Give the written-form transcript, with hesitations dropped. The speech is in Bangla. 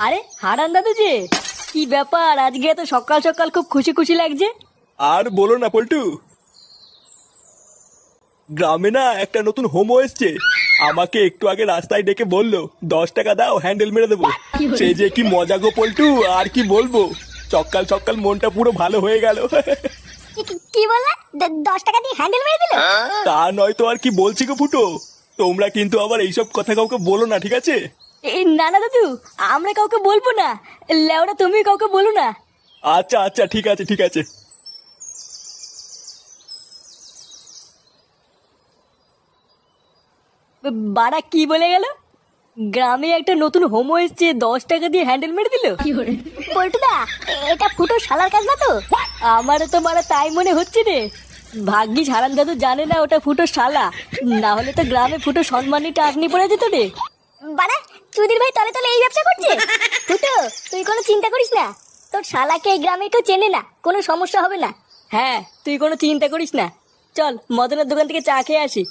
আরে হারান দাদু যে, কি ব্যাপার আজকে এত সকাল সকাল খুব খুশি খুশি লাগছে? আর বলো না পল্টু, গ্রামে না একটা নতুন হোমো এসছে। আমাকে একটু আগে রাস্তায় ডেকে বললো 10 টাকা দাও, হ্যান্ডেল মেরে দেবো। সেই যে কি মজা গো পল্টু, আর কি বলবো। সকাল সকাল মনটা পুরো ভালো হয়ে গেল। কি বললা? 10 টাকা দিয়ে হ্যান্ডেল মেরে দিল? তা নয় তো আর কি বলছি গো ফুটো। তোমরা কিন্তু আবার এইসব কথা কাউকে বলো না, ঠিক আছে? এই না না দাদু, আমরা কাউকে বলবো না। লেওরা তুমি কাউকে বলো না। আচ্ছা আচ্ছা, ঠিক আছে ঠিক আছে। বাড়া কি বলে গেল? গ্রামে একটা নতুন হোমো এসছে, 10 টাকা দিয়ে হ্যান্ডেল মেরে দিল? পল্টুদা, এটা ফুটো শালার কাজ না তো? আমারও তো বাড়া তাই মনে হচ্ছে রে। ভাগ্যিস হারান দাদু জানে না ওটা ফুটো শালা, না হলে তো গ্রামে ফুটো সম্মানী টাকনি পড়ে যেত রে। বাড়া, চুদির ভাই তলে তলে এই ব্যবসা করছে। ফুটো, তুই কোনো চিন্তা করিস না, তোর শালাকে এই গ্রামে কেউ চেনে না, কোনো সমস্যা হবে না। হ্যাঁ, তুই কোনো চিন্তা করিস না। চল মদনের দোকান থেকে চা খেয়ে আসি।